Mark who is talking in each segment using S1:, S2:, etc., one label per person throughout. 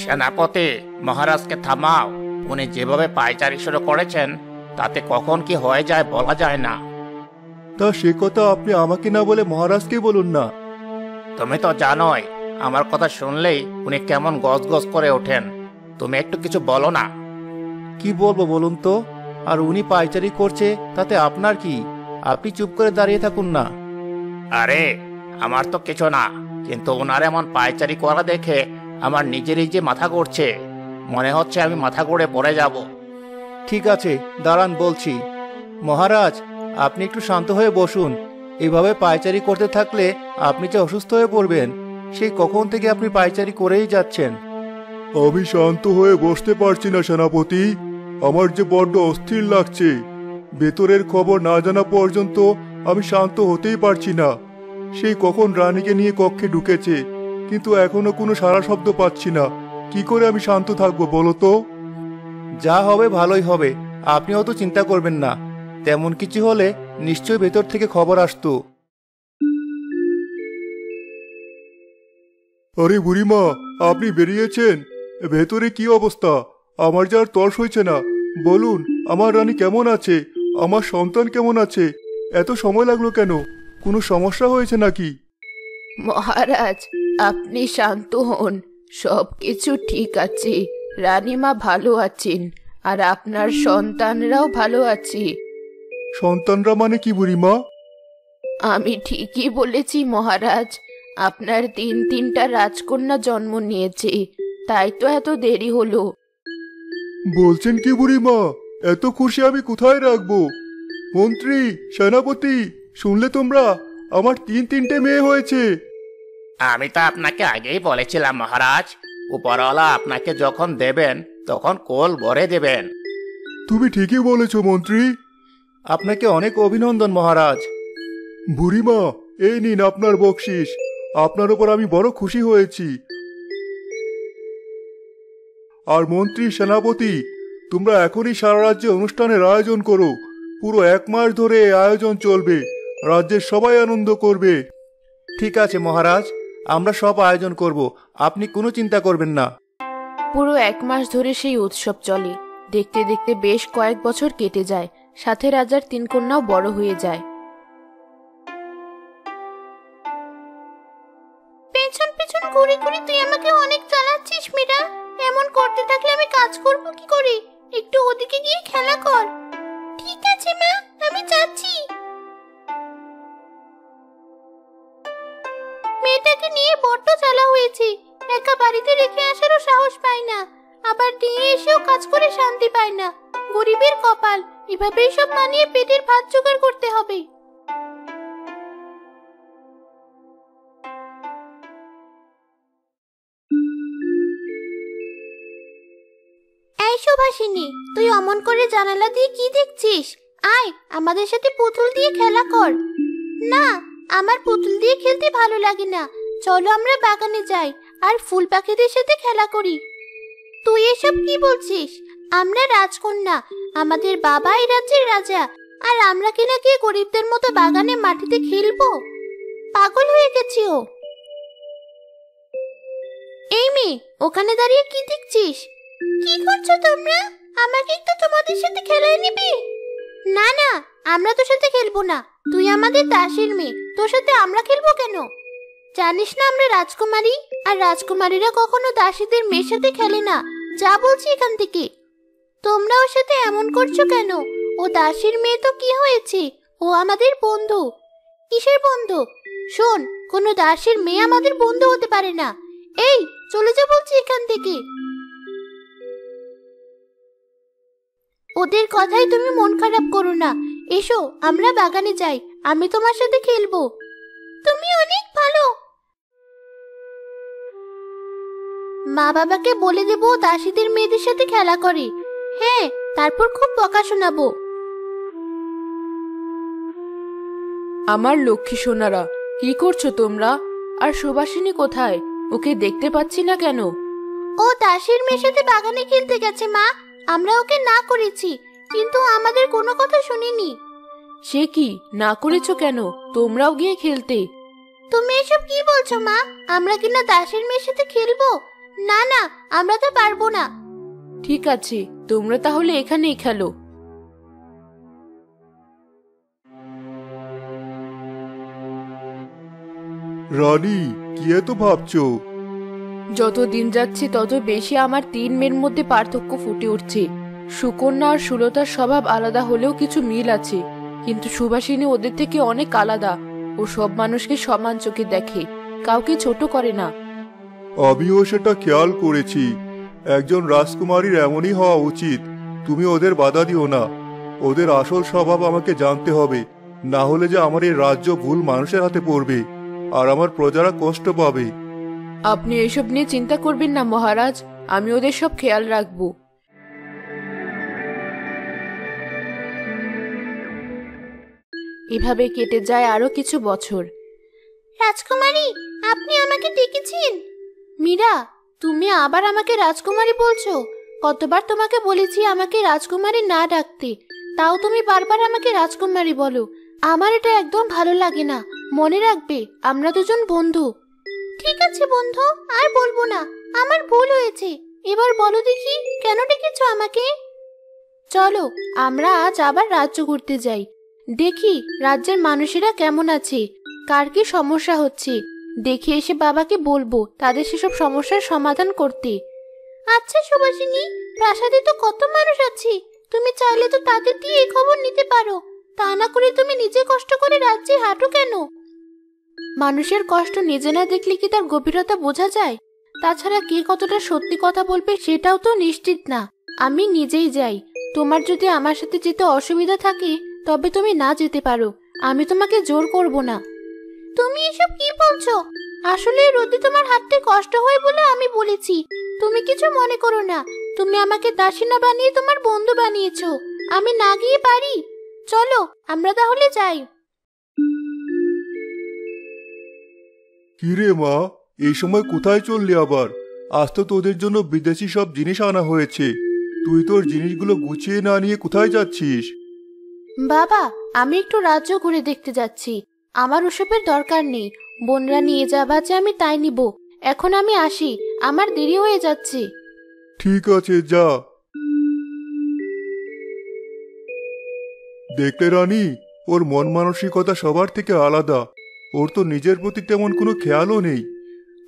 S1: সেনাপতি, মহারাজকে থামাও। উনি যেভাবে পায়চারি শুরু করেছেন তাতে কখন কি হয়ে যায় বলা যায় না।
S2: তা সে কথা আপনি আমাকে না বলে মহারাজকে বলুন না।
S1: তুমি তো জানোই আমার কথা শুনলেই উনি কেমন গজগজ করে ওঠেন। তুমি একটু কিছু বলো না।
S2: কি বলবো বলুন তো? আর উনি পায়চারি করছে তাতে আপনার কি? আপনি চুপ করে দাঁড়িয়ে থাকুন না।
S1: আরে, আমার তো কিছু না, কিন্তু ওনার এমন পায়চারি করা দেখে আমার নিজেরই যে মাথা ঘুরছে। মনে হচ্ছে আমি মাথা ঘুরে পড়ে যাব।
S2: ঠিক আছে, দাঁড়ান বলছি। মহারাজ, আপনি একটু শান্ত হয়ে বসুন। এভাবে পায়চারি করতে থাকলে আপনি যে অসুস্থ হয়ে পড়বেন। সেই কখন থেকে আপনি পায়চারি করেই যাচ্ছেন। আমি শান্ত হয়ে বসতে পারছি না সেনাপতি। আমার যে বড্ড অস্থির লাগছে। ভেতরের খবর না জানা পর্যন্ত আমি শান্ত হতেই পারছি না। সেই কখন রানীকে নিয়ে কক্ষে ঢুকেছে, কিন্তু এখনো কোনো সাড়া শব্দ পাচ্ছি না। কি করে আমি শান্ত থাকবো বলো তো? যা হবে ভালোই হবে, আপনি অত চিন্তা করবেন না। তেমন কিছু হলে নিশ্চয়ই ভেতর থেকে খবর আসতো। আরে বুড়িমা, আপনি বেরিয়েছেন? ভেতরে কি অবস্থা? আমার যা আর তর্স হয়েছে না। বলুন, আমার রানী কেমন আছে? আমার সন্তান কেমন আছে? এত সময় লাগলো কেন? কোনো সমস্যা হয়েছে নাকি?
S3: মহারাজ, আপনি শান্ত হন। সবকিছু ঠিক আছে। রানীমা ভালো আছেন, আর আপনার সন্তানরাও ভালো আছে।
S2: সন্তানরা মানে কি বুড়িমা?
S3: আমি ঠিকই বলেছি মহারাজ। আপনার তিনটা রাজকন্যা জন্ম নিয়েছে, তাই তো এত দেরি হলো।
S2: বলছেন কি বুড়িমা? এত খুশি আমি কোথায় রাখবো? মন্ত্রী, সেনাপতি, শুনলে তোমরা? আমার তিনটে মেয়ে হয়েছে।
S1: আমি তো আপনাকে আগেই বলেছিলাম মহারাজ, উপরওয়ালা আপনাকে যখন দেবেন তখন কোল ভরে দেবেন।
S2: তুমি ঠিকই বলেছ মন্ত্রী। আপনাকে অনেক অভিনন্দন মহারাজ। বুড়িমা, এই নিন আপনার বকশিস। আপনার উপর আমি বড় খুশি হয়েছি। আর মন্ত্রী, সেনাপতি, তোমরা এখনই সারা রাজ্যে অনুষ্ঠানের আয়োজন করো। পুরো 1 মাস ধরে এই আয়োজন চলবে। রাজ্যের সবাই আনন্দ করবে। ঠিক আছে মহারাজ, আমরা সব আয়োজন করব। আপনি কোনো চিন্তা করবেন না।
S3: পুরো 1 মাস ধরে সেই উৎসব চলে। দেখতে দেখতে বেশ কয়েক বছর কেটে যায়। সাথে রাজার 3 কন্যাও বড় হয়ে যায়। পেছন পেছন ঘুরে ঘুরে তুই আমাকে অনেক জ্বালাচ্ছিস মীরা। এমন করতে থাকলে আমি কাজ করব কি করে? একটু ওদিকে গিয়ে খেলা কর। ঠিক আছে মা, আমি যাচ্ছি। মেয়েটাকে নিয়ে বড্ড জ্বালা হয়েছে। একা বাড়িতে রেখে আসারও সাহস পায় না, আবার দিয়ে এসেও কাজ করে শান্তি পায় না। গরিবের কপাল। এভাবেই সব মানিয়ে পেটের ভাত জোগাড় করতে হবে। এই সুভাষিনী, তুই অমন করে জানালা দিয়ে কি দেখছিস? আয়, আমাদের সাথে পুতুল দিয়ে খেলা কর। না, আমার পুতুল দিয়ে খেলতে ভালো লাগে না। চলো আমরা বাগানে যাই আর ফুল পাখিদের সাথে খেলা করি। তুই এসব কি বলছিস? আমরা রাজকন্যা, আমাদের বাবা এই রাজ্যের রাজা, আর আমরা কিনা গিয়ে গরিবদের মতো বাগানে মাটিতে খেলবো? পাগল হয়ে গেছি ও। এই মেয়ে, ওখানে দাঁড়িয়ে কি দেখছিস? কি করছো তোমরা? আমাকে একটু তোমাদের সাথে খেলায় নিবি? না না, আমরা তোর সাথে খেলবো না। তুই আমাদের দাসীর মেয়ে, তোর সাথে আমরা খেলবো কেন? জানিস না আমরা রাজকুমারী, আর রাজকুমারীরা কখনো দাসীদের মেয়ের সাথে খেলে না। যা বলছি এখান থেকে। তোমরা ওর সাথে এমন করছো কেন? ও দাসীর মেয়ে তো কি হয়েছে? ও আমাদের বন্ধু। কিসের বন্ধু? শোন, কোনো দাসীর মেয়ে আমাদের বন্ধু হতে পারে না। এই, চলে যা বলছি এখান থেকে। ওদের কথাই তুমি মন খারাপ করো না। এসো, আমরা বাগানে যাই, আমি তোমার সাথে খেলবো। তুমি অনেক ভালো। মা বাবাকে বলে দেবো দাসীদের মেয়েদের সাথে খেলা করে। হ্যাঁ, তারপর খুব বকা শোনাবো।
S4: আমার লক্ষ্মী সোনারা, কি করছো তোমরা? আর সুবাসিনী কোথায়? ওকে দেখতে পাচ্ছি না কেন?
S3: ও দাসীর মেয়ের সাথে বাগানে খেলতে গেছে মা। আমরা ওকে না করেছি, কিন্তু আমাদের কোনো কথা শুনিনি।
S4: সে কি, না করেছো কেন? তোমরাও গিয়ে খেলতে।
S3: তুমি এসব কি বলছো মা? আমরা কিনা দাসীর মেয়ের সাথে খেলবো? না না, আমরা তো পারবো না।
S4: ঠিক আছে, তোমরা তাহলে এখানেই খেলো।
S2: রানী, কি এত ভাবছো?
S4: যত দিন যাচ্ছে তত বেশি আমার 3 মেয়ের মধ্যে পার্থক্য ফুটে উঠছে। সুকন্যা আর সুলতার স্বভাব আলাদা হলেও কিছু মিল আছে, কিন্তু সুবাসিনী ওদের থেকে অনেক আলাদা। ও সব মানুষকে সমান চোখে দেখে, কাউকে ছোট করে না।
S2: আমিও সেটা খেয়াল করেছি। একজন রাজকুমারীর এমনই হওয়া উচিত। তুমি ওদের বাধা দিও না। ওদের আসল স্বভাব আমাকে জানতে হবে, না হলে যে আমার এই রাজ্য ভুল মানুষের হাতে পড়বে আর আমার প্রজারা কষ্ট পাবে।
S4: আপনি এসব নিয়ে চিন্তা করবেন না মহারাজ, আমি ওদের সব খেয়াল রাখবো। এভাবে কেটে যায় আরো কিছু বছর।
S3: রাজকুমারী, আপনি আমাকে ডেকেছেন? মীরা, তুমি আবার আমাকে রাজকুমারী বলছো? কতবার তোমাকে বলেছি আমাকে রাজকুমারী না ডাকতে, তাও তুমি বারবার আমাকে রাজকুমারী বলো। আমার এটা একদম ভালো লাগে না। মনে রাখবে, আমরা দুজন বন্ধু। ঠিক আছে বন্ধু, আর বলবো না। আমার ভুল হয়েছে। এবার বলো দেখি, কেন ডেকেছো আমাকে? চলো আমরা আজ আবার রাজ্য ঘুরতে যাই। দেখি রাজ্যের মানুষেরা কেমন আছে, কার কি সমস্যা হচ্ছে। দেখে এসে বাবাকে বলবো তাদের সেসব সমস্যার সমাধান করতে। আচ্ছা সুবাসিনী, প্রাসাদে তো কত মানুষ আছে, তুমি চাইলে তো তাদের দিয়ে এই খবর নিতে পারো। তা না করে তুমি নিজে কষ্ট করে রাজ্যে হাঁটো কেন? মানুষের কষ্ট নিজে না দেখলে কি তার গভীরতা বোঝা যায়? তাছাড়া কে কতটা সত্যি কথা বলবে সেটাও তো নিশ্চিত না। আমি নিজেই যাই। তোমার যদি আমার সাথে যেতে অসুবিধা থাকে তবে তুমি না যেতে পারো, আমি তোমাকে জোর করব না। তুমি এসব কি বলছো? আসলে রোদে তোমার হাঁটতে কষ্ট হয় বলে আমি বলেছি। তুমি কিছু মনে করো না। তুমি আমাকে দাসী না বানিয়ে তোমার বন্ধু বানিয়েছো। আমি না গিয়ে পারি? চলো আমরা তাহলে যাই।
S2: কিরে মা, এই সময় কোথায় চললি আবার? আজ তো তোদের জন্য বিদেশি সব জিনিস আনা হয়েছে। তুই তোর জিনিসগুলো গুছিয়ে না নিয়ে কোথায় যাচ্ছিস?
S3: বাবা, আমি একটু রাজ্য ঘুরে দেখতে যাচ্ছি। আমার ওসবের দরকার নেই। বোনরা নিয়ে যাবা যে আমি তাই নিব। এখন আমি আসি, আমার দেরি হয়ে যাচ্ছে।
S2: ঠিক আছে, যা। দেখলে রানী, ওর মন মানসিকতা সবার থেকে আলাদা। ওর তো নিজের প্রতি তেমন কোনো খেয়ালও নেই।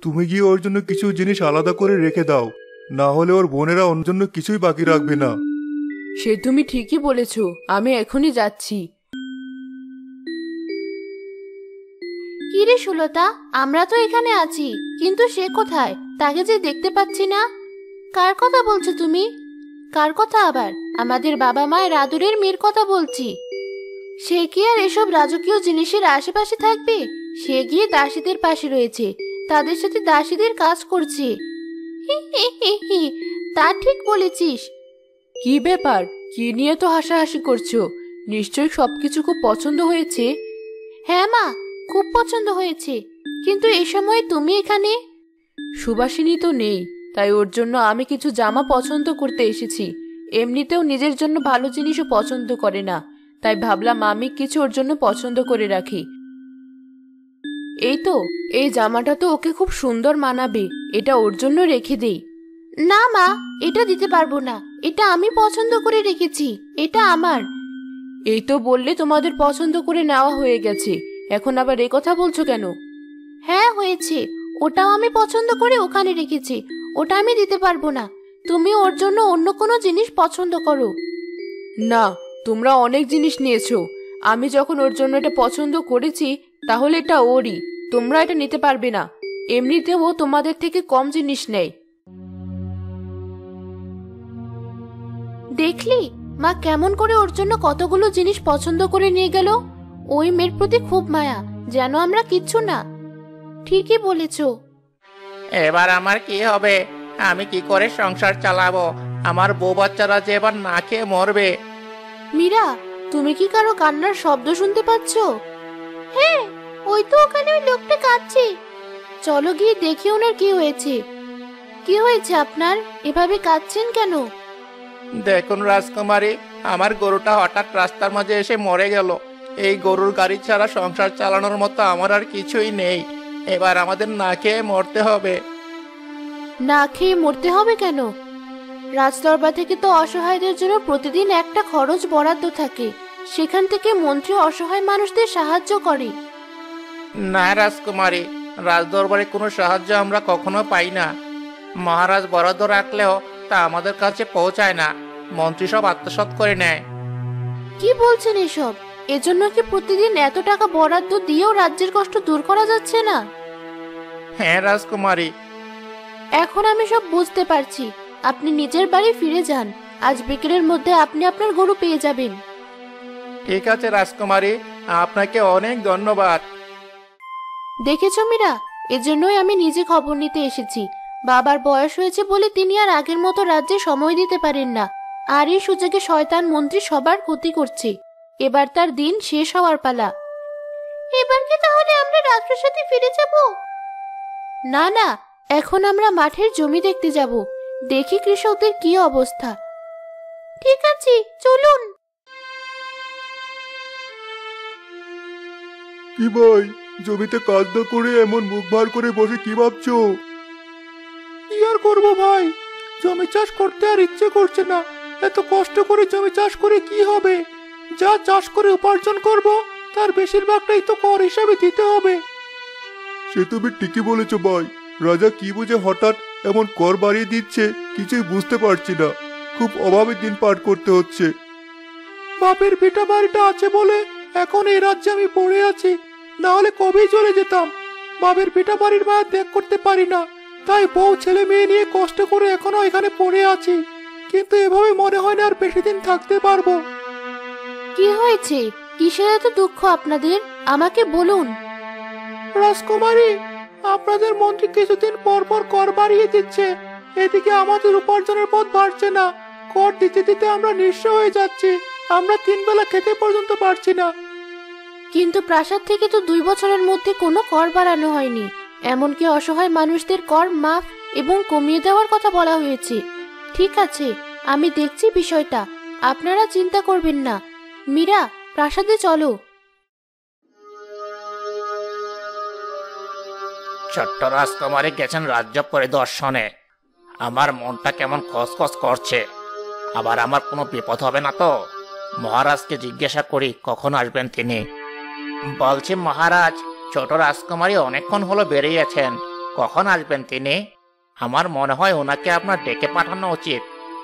S2: তুমি গিয়ে ওর জন্য কিছু জিনিস আলাদা করে রেখে দাও, না হলে ওর বোনেরা ওর জন্য কিছুই বাকি রাখবে না।
S4: সে তুমি ঠিকই বলেছ, আমি এখনই যাচ্ছি।
S3: কি রে সুলতা, আমরা তো এখানে আছি, কিন্তু সে কোথায়? তাকে যে দেখতে পাচ্ছি না। কার কথা বলছো তুমি? কার কথা আবার? আমাদের বাবা মায়ের আদরের মেয়ের কথা বলছি। সে কি আর এসব রাজকীয় জিনিসের আশেপাশে থাকবে? সে গিয়ে দাসীদের পাশে রয়েছে, তাদের সাথে দাসীদের কাজ করছে। হি হি হি হি, তা ঠিক বলেছিস।
S4: কি ব্যাপার, কি নিয়ে তো হাসাহাসি করছো? নিশ্চয়ই সবকিছু খুব পছন্দ হয়েছে।
S3: হ্যাঁ মা, খুব পছন্দ হয়েছে। কিন্তু এই সময় তুমি এখানে?
S4: সুবাসিনী তো নেই, তাই ওর জন্য আমি কিছু জামা পছন্দ করতে এসেছি। এমনিতেও নিজের জন্য ভালো জিনিসও পছন্দ করে না, তাই ভাবলাম আমি কিছু ওর জন্য পছন্দ করে রাখি। এই তো, এই জামাটা তো ওকে খুব সুন্দর মানাবে, এটা ওর জন্য রেখে দেই।
S3: না মা, এটা দিতে পারবো না। এটা আমি পছন্দ করে রেখেছি, এটা আমার।
S4: এই তো বললে তোমাদের পছন্দ করে নেওয়া হয়ে গেছে, এখন আবার এ কথা বলছো কেন?
S3: হ্যাঁ হয়েছে, ওটাও আমি পছন্দ করে ওখানে রেখেছি। ওটা আমি দিতে পারবো না। তুমি ওর জন্য অন্য কোনো জিনিস পছন্দ করো।
S4: না, তোমরা অনেক জিনিস নিয়েছো। আমি যখন ওর জন্য এটা পছন্দ করেছি তাহলে এটা ওরই, তোমরা এটা নিতে পারবে না। এমনিতেও ও তোমাদের থেকে কম জিনিস নেয়।
S3: দেখলি মা কেমন করে ওর জন্য কতগুলো জিনিস পছন্দ করে নিয়ে গেল। ওই মেয়ের প্রতি খুব মায়া, যেন আমরা কিচ্ছু না। ঠিকই বলেছো।
S1: এবার আমার কি হবে? আমি কি করে সংসার চালাবো? আমার বউ বাচ্চারা যে এবার না খেয়ে মরবে।
S3: মীরা, তুমি কি কারো কান্নার শব্দ শুনতে পাচ্ছ? হ্যাঁ, ওই তো ওখানে ওই লোকটা কাঁদছে। চলো গিয়ে দেখি ওনার কি হয়েছে। কি হয়েছে আপনার? এভাবে কাঁদছেন কেন?
S1: দেখুন রাজকুমারী, আমার গরুটা হঠাৎ রাস্তার মাঝে এসে মরে গেল। এই গরুর গাড়ি ছাড়া সংসার চালানোর মতো আমার আর কিছুই নেই। এবার আমাদের না খেয়ে মরতে হবে।
S4: না খেয়ে মরতে হবে কেন? রাজদরবার থেকে তো অসহায়দের জন্য প্রতিদিন একটা খরচ বরাদ্দ থাকে, সেখান থেকে মন্ত্রী অসহায় মানুষদের সাহায্য করে।
S1: না রাজকুমারী, রাজদরবারে কোনো সাহায্য আমরা কখনো পাই না। মহারাজ বরাদ্দ রাখলেও তা আমাদের কাছে পৌঁছায় না, মন্ত্রী সব আত্মসাৎ করে নেয়।
S4: কি বলছেন এসব? এজন্য কি প্রতিদিন এত টাকা বরাদ্দ দিয়েও রাজ্যের কষ্ট দূর করা যাচ্ছে না?
S1: হ্যাঁ রাজকুমারী।
S4: এখন আমি সব বুঝতে পারছি। আপনি নিজের বাড়ি ফিরে যান, আজ বিকেলের মধ্যে আপনি আপনার গরু পেয়ে যাবেন।
S1: ঠিক আছে রাজকুমারী, আপনাকে অনেক ধন্যবাদ।
S4: দেখেছ মীরা, এজন্যই আমি নিজে খবর নিতে এসেছি। বাবার বয়স হয়েছে বলে তিনি আর আগের মতো রাজ্যে সময় দিতে পারেন না, আর এই সুযোগে শয়তান মন্ত্রী সবার ক্ষতি করছে। এবার তার দিন শেষ হওয়ার পালা।
S3: এবার কি তাহলে আমরা রাজপ্রাসাদে ফিরে যাব?
S4: না না, এখন আমরা মাঠের জমি দেখতে যাব, দেখি কৃষকদের কি অবস্থা।
S3: ঠিক আছে, চলুন।
S2: কি ভাই, জমিতে কাজ না করে এমন মুখ ভার করে বসে কি ভাবছো? কি আর করবো ভাই, জমি চাষ করতে আর ইচ্ছে করছে না। এত কষ্ট করে জমি চাষ করে কি হবে? যা চাষ করে উপার্জন করব তার বেশিরভাগটাই তো কর হিসাবে দিতে হবে। সে তুমি ঠিকই বলেছো ভাই, রাজা কি বুঝে হঠাৎ এমন কর বাড়িয়ে দিচ্ছে কিছুই বুঝতে পারছি না। খুব অভাবে দিন পার করতে হচ্ছে। বাপের ভিটা বাড়িটা আছে বলে এখন এই রাজ্যে আমি পড়ে আছি, না হলে কবেই চলে যেতাম। বাপের ভিটা বাড়ির মায়া ত্যাগ করতে পারি না, তাই বউ ছেলে মেয়ে নিয়ে কষ্ট করে এখনো এখানে পড়ে আছি। কিন্তু এভাবে মনে হয় না আর বেশি দিন থাকতে পারবো।
S4: কি হয়েছে? কিসের এত দুঃখ আপনাদের? আমাকে বলুন।
S2: রাজকুমারী, আপনাদের মন্ত্রী কিছুদিন পর পর কর বাড়িয়ে দিচ্ছে। এদিকে আমাদের উপার্জনের পথ বাড়ছে না। কর দিতে দিতে আমরা নিঃস্ব হয়ে যাচ্ছি। আমরা 3 বেলা খেতে পর্যন্ত পারছি না।
S4: কিন্তু প্রাসাদ থেকে তো 2 বছরের মধ্যে কোনো কর বাড়ানো হয়নি। এমনকি অসহায় মানুষদের কর মাফ এবং কমিয়ে দেওয়ার কথা বলা হয়েছে। ঠিক আছে, আমি দেখছি বিষয়টা, আপনারা চিন্তা করবেন না। মীরা, প্রাসাদে চলো।
S1: ছোট্ট রাজকুমারী গেছেন রাজ্য পরিদর্শনে। আমার মনটা কেমন খসখস করছে। আবার আমার কোনো বিপদ হবে না তো? মহারাজকে জিজ্ঞাসা করি কখন আসবেন তিনি। বলছি মহারাজ, ছোট রাজকুমারী অনেকক্ষণ হলো বেরিয়েছেন, কখন আসবেন তিনি? আমার মনে হয় ওনাকে আপনার ডেকে পাঠানো উচিত।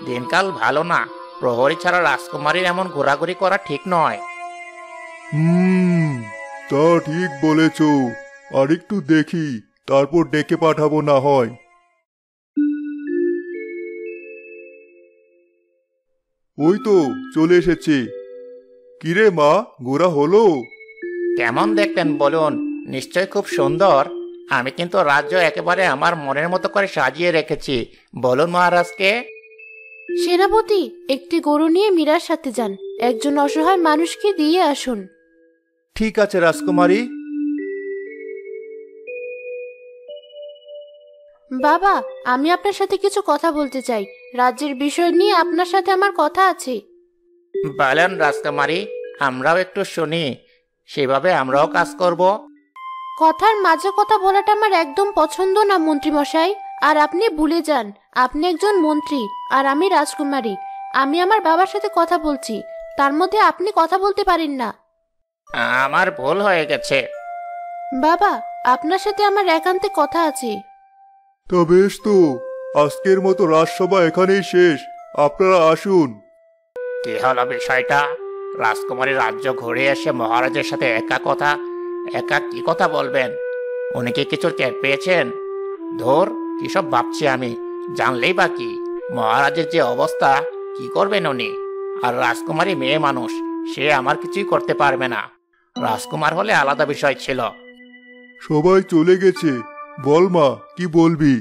S1: দিনকাল ভালো না, প্রহরী ছাড়া রাজকুমারীর এমন ঘোরাঘুরি করা ঠিক নয়।
S2: তা ঠিক বলেছো। আর একটু দেখি, তারপর ডেকে পাঠাবো না হয়। ওই তো চলে এসেছে। কিরে মা, গোরা হলো?
S1: কেমন দেখতেন বলুন? নিশ্চয় খুব সুন্দর। আমি কিন্তু রাজ্য একেবারে আমার মনের মতো করে সাজিয়ে রেখেছি। বলুন মহারাজকে।
S4: সেনাপতি, একটি গরু নিয়ে মীরার সাথে যান, একজন অসহায় মানুষকে দিয়ে আসুন।
S2: ঠিক আছে রাজকুমারী।
S4: বাবা, আমি আপনার সাথে কিছু কথা বলতে চাই। রাজ্যের বিষয় নিয়ে আপনার সাথে আমার কথা আছে।
S1: বলেন রাজকুমারী, আমরাও একটু শুনি, সেভাবে আমরাও কাজ করব।
S4: কথার মাঝে কথা বলাটা আমার একদম পছন্দ না মন্ত্রী মশাই। আর আপনি ভুলে যান, আপনি একজন মন্ত্রী আর আমি রাজকুমারী। আমি আমার বাবার সাথে কথা বলছি, তার মধ্যে আপনি কথা বলতে পারেন না।
S1: আমার ভুল হয়ে গেছে।
S4: বাবা, আপনার সাথে আমার একান্তে কথা আছে।
S2: তা বেশ তো, আজকের মতো রাজসভা এখানেই শেষ। আপনারা আসুন।
S1: কি হলো বিষয়টা? রাজকুমারী রাজ্য ঘুরে এসে মহারাজের সাথে একা কি কথা বলবেন? উনি কি কিছু টের পেয়েছেন? ধর, কিসব ভাবছি আমি। জানলেই বা কি, মহারাজের যে অবস্থা, কি করবেন উনি? আর রাজকুমারী মেয়ে মানুষ, সে আমার কিছুই করতে পারবে না। রাজকুমার হলে আলাদা বিষয় ছিল।
S2: সবাই চলে গেছে, বল মা, কি বলবি?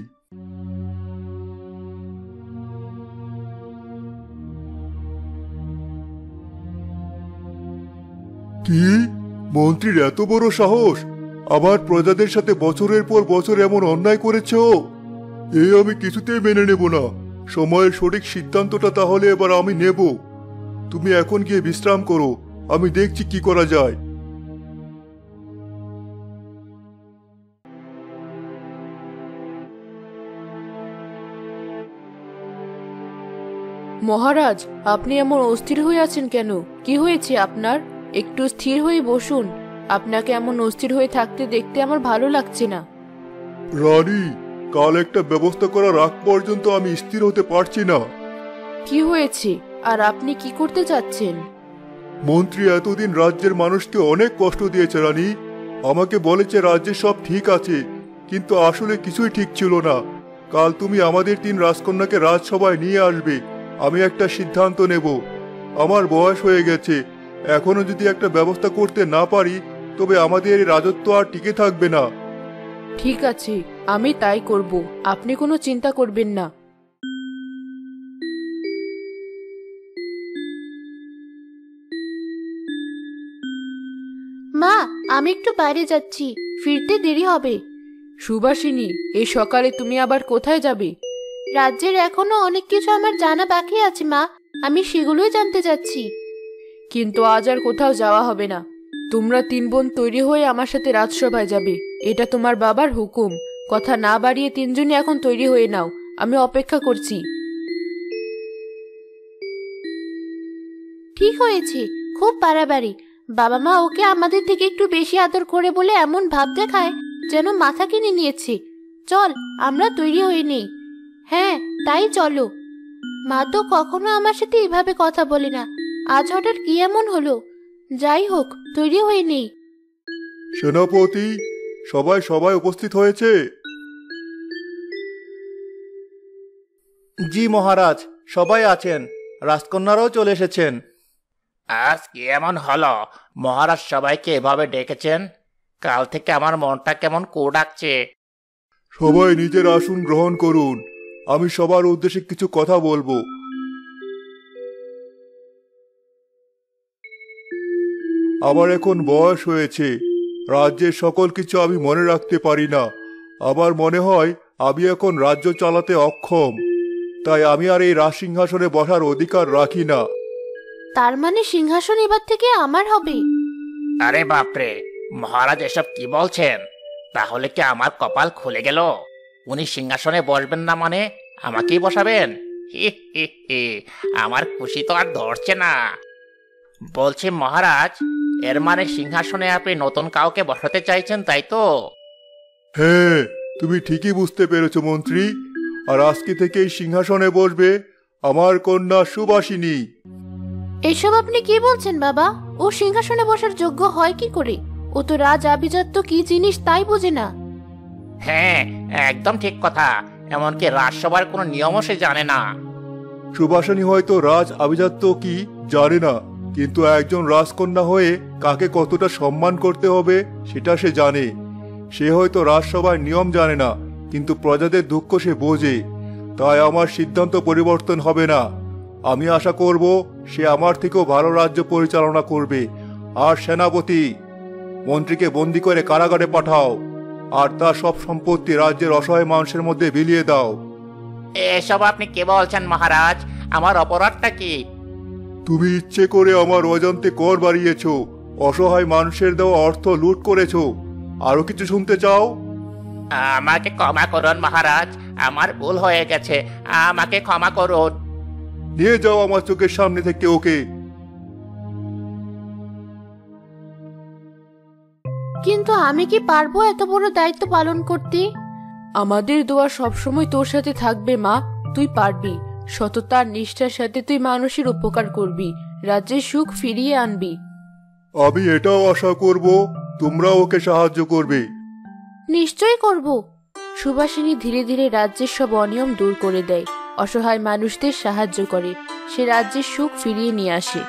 S2: কি, মন্ত্রীর এত বড় সাহস? আবার প্রজাদের সাথে বছরের পর বছর এমন অন্যায় করেছে ও? আমি কিছুতেই মেনে নেব না। সময়ের সঠিক সিদ্ধান্তটা তাহলে এবার আমি নেব। তুমি এখন গিয়ে বিশ্রাম করো, আমি দেখছি কি করা যায়।
S4: মহারাজ, আপনি এমন অস্থির হয়ে আছেন কেন? কি হয়েছে আপনার? একটু স্থির হয়ে বসুন। আপনাকে এমন অস্থির হয়ে থাকতে দেখতে আমার ভালো লাগছে না।
S5: রানী, কাল একটা ব্যবস্থা করার আগ পর্যন্ত আমি স্থির হতে পারছি না।
S4: কি হয়েছে আর আপনি কি করতে চাচ্ছেন?
S5: মন্ত্রী এতদিন রাজ্যের মানুষকে অনেক কষ্ট দিয়েছে রানী। আমাকে বলেছে রাজ্যে সব ঠিক আছে, কিন্তু আসলে কিছুই ঠিক ছিল না। কাল তুমি আমাদের 3 রাজকন্যাকে রাজসভায় নিয়ে আসবে। আমি একটা সিদ্ধান্ত নেব। আমার বয়স হয়ে গেছে, এখনো যদি একটা ব্যবস্থা করতে না পারি তবে আমাদের এই রাজত্ব আর টিকে থাকবে না।
S4: ঠিক আছে, আমি তাই করব, আপনি কোনো চিন্তা করবেন না।
S3: মা, আমি একটু বাইরে যাচ্ছি, ফিরতে দেরি হবে।
S4: সুবাসিনী, এই সকালে তুমি আবার কোথায় যাবে?
S3: রাজ্যের এখনো অনেক কিছু আমার জানা বাকি আছে মা, আমি সেগুলোই জানতে চাচ্ছি।
S4: কিন্তু আজ আর কোথাও যাওয়া হবে না। তোমরা 3 বোন তৈরি হয়ে আমার সাথে রাজসভায় যাবে, এটা তোমার বাবার হুকুম। কথা না বাড়িয়ে 3 জনই এখন তৈরি হয়ে নাও, আমি অপেক্ষা করছি।
S3: ঠিক হয়েছে, খুব বাড়াবাড়ি। বাবা মা ওকে আমাদের থেকে একটু বেশি আদর করে বলে এমন ভাব দেখায় যেন মাথা কিনে নিয়েছে। চল, আমরা তৈরি হয়ে নেই। হ্যাঁ, তাই চলো। মা তো কখনো আমার সাথে এভাবে কথা বলে না, আজ হঠাৎ কি এমন হলো? যাই হোক, তৈরি হয়ে নেই।
S5: সেনাপতি, সবাই উপস্থিত হয়েছে?
S2: জি মহারাজ, সবাই আছেন, রাজকন্যারাও চলে এসেছেন।
S1: আজ কি এমন হলো? মহারাজ সবাইকে এভাবে ডেকেছেন? কাল থেকে আমার মনটা কেমন কু ডাকছে।
S5: সবাই নিজের আসন গ্রহণ করুন, আমি সবার উদ্দেশ্যে কিছু কথা বলবো। আমার এখন বয়স হয়েছে, রাজ্যের সকল কিছু আমি মনে রাখতে পারি না। আমার মনে হয় আমি এখন রাজ্য চালাতে অক্ষম, তাই আমি আর এই রাজসিংহাসনে বসার অধিকার রাখি না।
S3: তার মানে সিংহাসন এবার থেকে আমার হবে?
S1: আরে বাপরে, মহারাজ এসব কি বলছেন? তাহলে কি আমার কপাল খুলে গেল? উনি সিংহাসনে বসবেন না মানে আমাকেই বসাবেন? হি হি হি, আমার খুশি তো আর ধরছে না। বলছি মহারাজ, এর মানে সিংহাসনে আপনি নতুন কাউকে বসাতে চাইছেন, তাই তো?
S5: হ্যাঁ, তুমি ঠিকই বুঝতে পেরেছো মন্ত্রী। আর আজকে থেকে এই সিংহাসনে বসবে আমার কন্যা সুবাসিনী।
S3: এসব আপনি কি বলছেন বাবা? ও সিংহাসনে বসার যোগ্য হয় কি করে? ও তো রাজ আভিজাত্য কি জিনিস তাই বোঝে না।
S1: হ্যাঁ, একদম ঠিক কথা। এমনকি রাজসভার কোনো নিয়মও সে জানে না।
S5: সুবাসিনী হয়তো রাজ আভিজাত্য কি জানে না, কিন্তু একজন রাজকন্যা হয়ে কাকে কতটা সম্মান করতে হবে সেটা সে জানে। সে হয়তো রাজসভার নিয়ম জানে না, কিন্তু প্রজাদের দুঃখ সে বোঝে। তাই আমার সিদ্ধান্ত পরিবর্তন হবে না। আমি আশা করব সে আমার থেকেও ভালো রাজ্য পরিচালনা করবে। আর সেনাপতি, মন্ত্রীকে বন্দি করে কারাগারে পাঠাও, আর তার সব সম্পত্তি রাজ্যের অসহায় মানুষের মধ্যে বিলিয়ে দাও।
S1: এসব আপনি কে বলছেন মহারাজ? আমার অপরাধটা কি?
S5: তুমি ইচ্ছে করে আমার অজান্তে কর বাড়িয়েছো, অসহায় মানুষের দেওয়া অর্থ লুট করেছো। আরো কিছু শুনতে চাও?
S1: আমাকে ক্ষমা করুন মহারাজ, আমার ভুল হয়ে গেছে, আমাকে ক্ষমা করুন।
S5: নিয়ে যাও আমার চোখের সামনে থেকে ওকে।
S3: কিন্তু আমি কি পারবো এত বড় দায়িত্ব পালন করতে?
S4: আমাদের দোয়া সবসময় তোর সাথে থাকবে মা, তুই পারবি। সততার নিষ্ঠার সাথে তুই মানুষের উপকার করবি, রাজ্যের সুখ ফিরিয়ে আনবি।
S5: আমি এটাও আশা করব তোমরা ওকে সাহায্য করবে।
S3: নিশ্চয়ই করব।
S4: সুবাসিনী ধীরে ধীরে রাজ্যের সব অনিয়ম দূর করে দেয়, অসহায় মানুষদের সাহায্য করে, সে রাজ্যের সুখ ফিরিয়ে নিয়ে আসে।